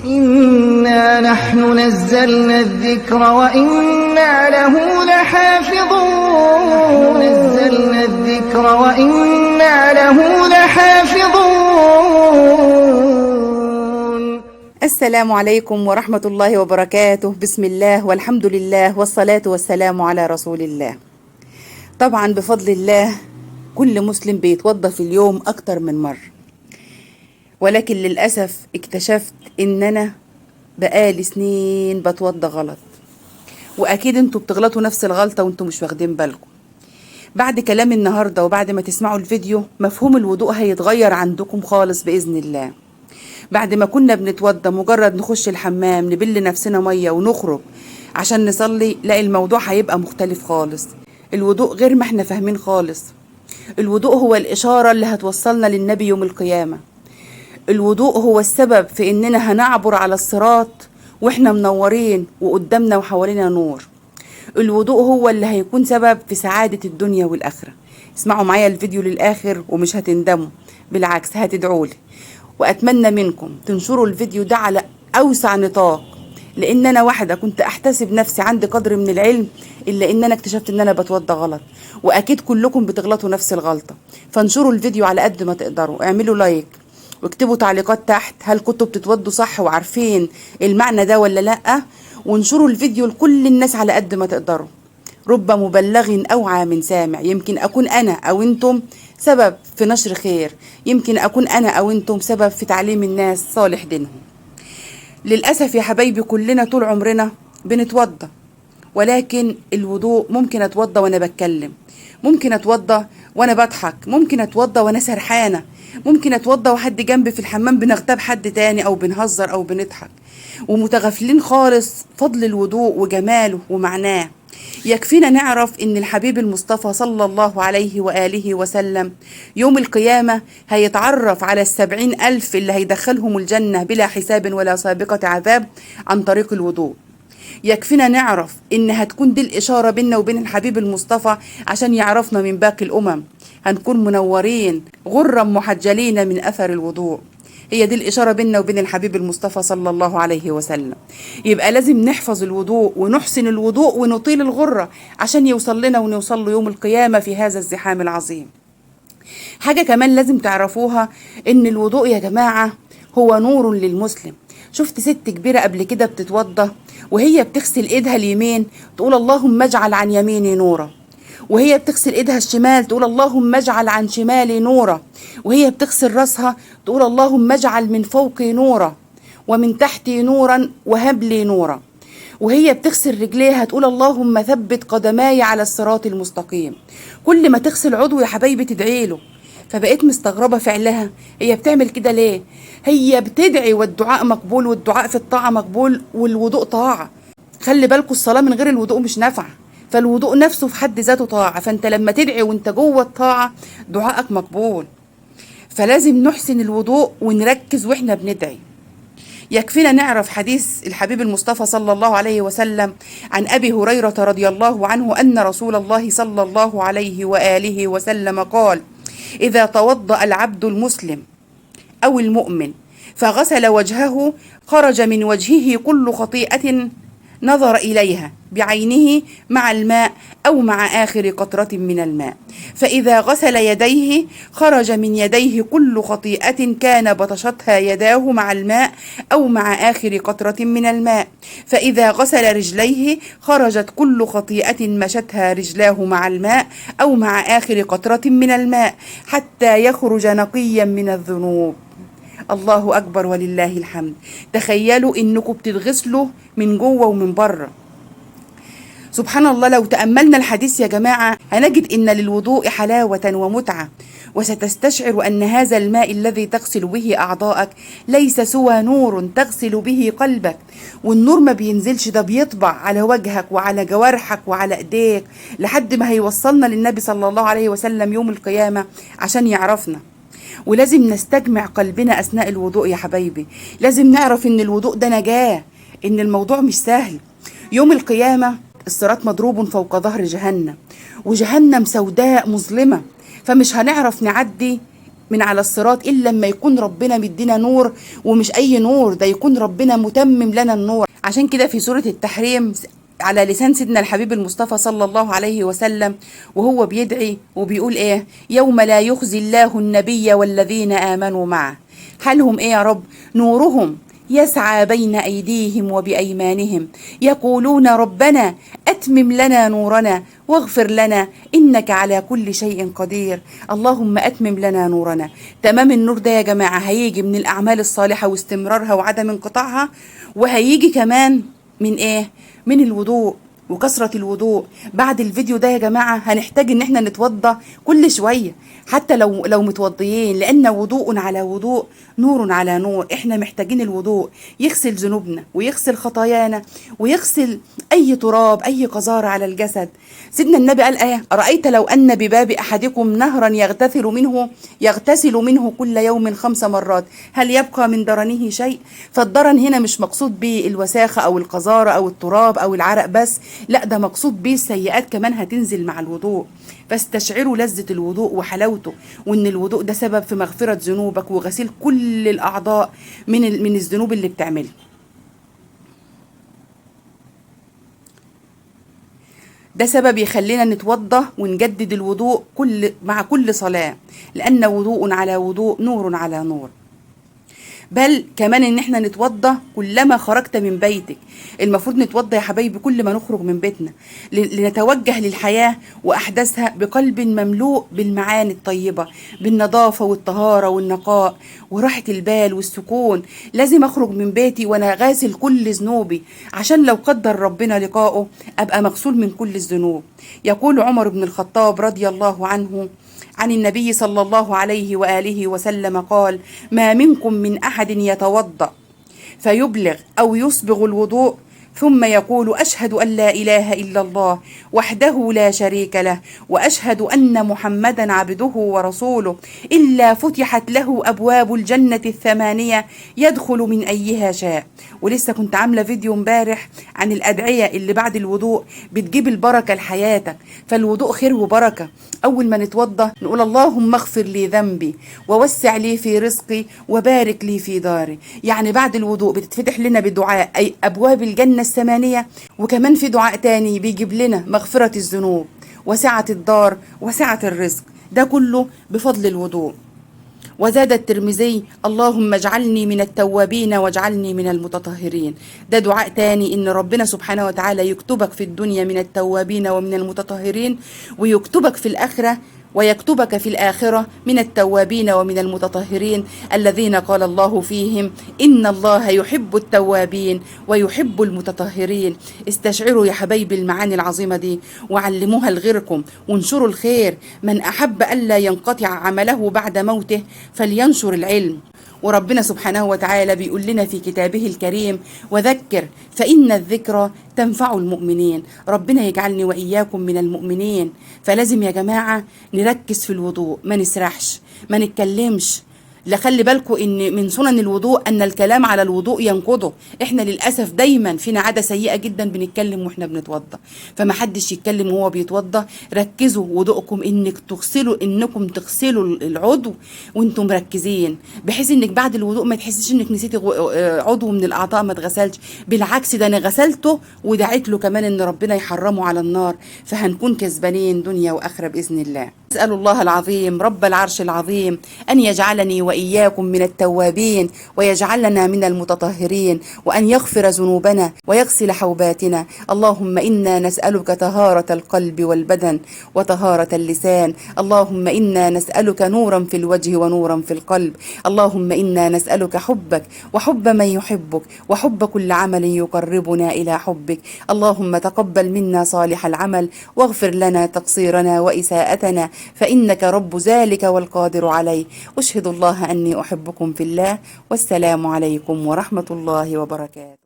إنا نحن نزلنا الذكر وإنا له لحافظون. السلام عليكم ورحمة الله وبركاته. بسم الله والحمد لله والصلاة والسلام على رسول الله. طبعا بفضل الله كل مسلم بيتوضى في اليوم أكتر من مرة، ولكن للأسف اكتشفت إن أنا بقالي سنين بتوضى غلط، وأكيد انتوا بتغلطوا نفس الغلطة وانتوا مش واخدين بالكم. بعد كلام النهاردة وبعد ما تسمعوا الفيديو مفهوم الوضوء هيتغير عندكم خالص بإذن الله. بعد ما كنا بنتوضى مجرد نخش الحمام نبل نفسنا مية ونخرج عشان نصلي، لا الموضوع هيبقى مختلف خالص. الوضوء غير ما احنا فاهمين خالص. الوضوء هو الإشارة اللي هتوصلنا للنبي يوم القيامة. الوضوء هو السبب في إننا هنعبر على الصراط وإحنا منورين وقدامنا وحوالينا نور. الوضوء هو اللي هيكون سبب في سعادة الدنيا والآخرة. اسمعوا معايا الفيديو للآخر ومش هتندموا، بالعكس هتدعولي. وأتمنى منكم تنشروا الفيديو ده على أوسع نطاق، لأن أنا واحدة كنت أحتسب نفسي عندي قدر من العلم، إلا إن أنا اكتشفت إن أنا بتوضى غلط، وأكيد كلكم بتغلطوا نفس الغلطة. فانشروا الفيديو على قد ما تقدروا، اعملوا لايك واكتبوا تعليقات تحت هل كنتوا بتتوضوا صح وعارفين المعنى ده ولا لأ، وانشروا الفيديو لكل الناس على قد ما تقدروا. رب مبلغ أوعى من سامع. يمكن أكون أنا أو أنتم سبب في نشر خير، يمكن أكون أنا أو أنتم سبب في تعليم الناس صالح دينهم. للأسف يا حبايبي كلنا طول عمرنا بنتوضى، ولكن الوضوء ممكن أتوضى وأنا بتكلم، ممكن أتوضى وأنا بضحك، ممكن أتوضى وأنا سرحانة، ممكن أتوضى وحد جنبي في الحمام بنغتاب حد تاني أو بنهزر أو بنضحك، ومتغافلين خالص فضل الوضوء وجماله ومعناه. يكفينا نعرف إن الحبيب المصطفى صلى الله عليه وآله وسلم يوم القيامة هيتعرف على 70,000 اللي هيدخلهم الجنة بلا حساب ولا سابقة عذاب عن طريق الوضوء. يكفينا نعرف إن هتكون دي الإشارة بيننا وبين الحبيب المصطفى عشان يعرفنا من باقي الأمم، هنكون منورين غرا محجلين من أثر الوضوء. هي دي الإشارة بيننا وبين الحبيب المصطفى صلى الله عليه وسلم. يبقى لازم نحفظ الوضوء ونحسن الوضوء ونطيل الغرة عشان يوصل لنا ونوصل له يوم القيامة في هذا الزحام العظيم. حاجة كمان لازم تعرفوها، إن الوضوء يا جماعة هو نور للمسلم. شفت ست كبيرة قبل كده بتتوضى وهي بتغسل إيدها اليمين تقول اللهم اجعل عن يميني نورا، وهي بتغسل ايدها الشمال تقول اللهم اجعل عن شمالي نورا، وهي بتغسل راسها تقول اللهم اجعل من فوقي نورا ومن تحتي نورا وهب لي نورا، وهي بتغسل رجليها تقول اللهم ثبت قدماي على الصراط المستقيم. كل ما تغسل عضو يا حبايبي تدعي له. فبقيت مستغربة فعلها، هي بتعمل كده ليه؟ هي بتدعي والدعاء مقبول، والدعاء في الطاعة مقبول، والوضوء طاعة. خلي بالكوا الصلاة من غير الوضوء مش نافعة، فالوضوء نفسه في حد ذاته طاعة، فانت لما تدعي وانت جوه الطاعة دعائك مقبول. فلازم نحسن الوضوء ونركز واحنا بندعي. يكفينا نعرف حديث الحبيب المصطفى صلى الله عليه وسلم عن أبي هريرة رضي الله عنه أن رسول الله صلى الله عليه وآله وسلم قال: إذا توضأ العبد المسلم أو المؤمن فغسل وجهه خرج من وجهه كل خطيئة نظر إليها بعينه مع الماء أو مع آخر قطرة من الماء. فإذا غسل يديه خرج من يديه كل خطيئة كان بطشتها يداه مع الماء أو مع آخر قطرة من الماء. فإذا غسل رجليه خرجت كل خطيئة مشتها رجلاه مع الماء أو مع آخر قطرة من الماء حتى يخرج نقيا من الذنوب. الله أكبر ولله الحمد. تخيلوا إنكم بتتغسلوا من جوه ومن بره. سبحان الله، لو تأملنا الحديث يا جماعة هنجد إن للوضوء حلاوة ومتعة، وستستشعر أن هذا الماء الذي تغسل به أعضاءك ليس سوى نور تغسل به قلبك. والنور ما بينزلش، ده بيطبع على وجهك وعلى جوارحك وعلى إيديك لحد ما هيوصلنا للنبي صلى الله عليه وسلم يوم القيامة عشان يعرفنا. ولازم نستجمع قلبنا أثناء الوضوء يا حبايبي. لازم نعرف إن الوضوء ده نجاة، إن الموضوع مش سهل. يوم القيامة الصراط مضروب فوق ظهر جهنم، وجهنم سوداء مظلمة، فمش هنعرف نعدي من على الصراط إلا لما يكون ربنا مدينا نور، ومش أي نور، ده يكون ربنا متمم لنا النور. عشان كده في سورة التحريم على لسان سيدنا الحبيب المصطفى صلى الله عليه وسلم وهو بيدعي وبيقول ايه: يوم لا يخزي الله النبي والذين آمنوا معه. حالهم ايه يا رب؟ نورهم يسعى بين أيديهم وبأيمانهم يقولون ربنا أتمم لنا نورنا واغفر لنا إنك على كل شيء قدير. اللهم أتمم لنا نورنا. تمام النور ده يا جماعة هيجي من الأعمال الصالحة واستمرارها وعدم انقطاعها، وهيجي كمان من ايه؟ من الوضوء وكثرة الوضوء. بعد الفيديو ده يا جماعة هنحتاج ان احنا نتوضى كل شوية، حتى لو متوضيين، لان وضوء على وضوء نور على نور. احنا محتاجين الوضوء يغسل ذنوبنا ويغسل خطايانا ويغسل اي تراب اي قذارة على الجسد. سيدنا النبي قال ايه: أرأيت لو ان بباب احدكم نهرا يغتسل منه كل يوم 5 مرات هل يبقى من درنه شيء؟ فالدرن هنا مش مقصود به الوساخة او القذارة او التراب او العرق بس، لا ده مقصود به السيئات كمان هتنزل مع الوضوء. فاستشعروا لذة الوضوء وحلاوته، وان الوضوء ده سبب في مغفرة ذنوبك وغسيل كل الاعضاء من الذنوب اللي بتعملها. ده سبب يخلينا نتوضى ونجدد الوضوء مع كل صلاة، لأن وضوء على وضوء نور على نور. بل كمان ان احنا نتوضى كلما خرجت من بيتك. المفروض نتوضى يا حبايبي كل ما نخرج من بيتنا، لنتوجه للحياة واحداثها بقلب مملوء بالمعاني الطيبة، بالنظافة والطهارة والنقاء وراحة البال والسكون. لازم اخرج من بيتي وانا غاسل كل ذنوبي، عشان لو قدر ربنا لقائه ابقى مغسول من كل الذنوب. يقول عمر بن الخطاب رضي الله عنه عن النبي صلى الله عليه وآله وسلم قال: ما منكم من أحد يتوضأ فيبلغ أو يسبغ الوضوء ثم يقول: أشهد أن لا إله إلا الله وحده لا شريك له وأشهد أن محمدا عبده ورسوله إلا فتحت له أبواب الجنة 8 يدخل من أيها شاء. ولسه كنت عاملة فيديو امبارح عن الأدعية اللي بعد الوضوء بتجيب البركة لحياتك. فالوضوء خير وبركة. أول ما نتوضى نقول: اللهم اغفر لي ذنبي ووسع لي في رزقي وبارك لي في داري. يعني بعد الوضوء بتتفتح لنا بدعاء أي أبواب الجنة 8، وكمان في دعاء تاني بيجيب لنا مغفرة الذنوب وسعة الدار وسعة الرزق. ده كله بفضل الوضوء. وزاد الترمذي: اللهم اجعلني من التوابين واجعلني من المتطهرين. ده دعاء تاني ان ربنا سبحانه وتعالى يكتبك في الدنيا من التوابين ومن المتطهرين، ويكتبك في الآخرة ويكتبك في الآخرة من التوابين ومن المتطهرين الذين قال الله فيهم: إن الله يحب التوابين ويحب المتطهرين. استشعروا يا حبايبي المعاني العظيمة دي وعلموها لغيركم وانشروا الخير. من أحب ألا ينقطع عمله بعد موته فلينشر العلم. وربنا سبحانه وتعالى بيقول لنا في كتابه الكريم: وذكر فإن الذكرى تنفع المؤمنين. ربنا يجعلني وإياكم من المؤمنين. فلازم يا جماعة نركز في الوضوء، ما نسرحش، ما نتكلمش. لا خلي بالكم ان من سنن الوضوء ان الكلام على الوضوء ينقضه. احنا للاسف دايما فينا عاده سيئه جدا بنتكلم واحنا بنتوضى، فما حدش يتكلم وهو بيتوضى. ركزوا وضوءكم انكم تغسلوا العضو وانتم مركزين، بحيث انك بعد الوضوء ما تحسيش انك نسيتي عضو من الاعضاء ما اتغسلش. بالعكس ده انا غسلته ودعيت له كمان ان ربنا يحرمه على النار، فهنكون كسبانين دنيا واخره باذن الله. اسال الله العظيم رب العرش العظيم ان يجعلني وإياكم من التوابين ويجعلنا من المتطهرين، وأن يغفر ذنوبنا ويغسل حوباتنا. اللهم إنا نسألك طهارة القلب والبدن وطهارة اللسان. اللهم إنا نسألك نورا في الوجه ونورا في القلب. اللهم إنا نسألك حبك وحب من يحبك وحب كل عمل يقربنا إلى حبك. اللهم تقبل منا صالح العمل واغفر لنا تقصيرنا وإساءتنا، فإنك رب ذلك والقادر عليه. أشهد الله أني أحبكم في الله، والسلام عليكم ورحمة الله وبركاته.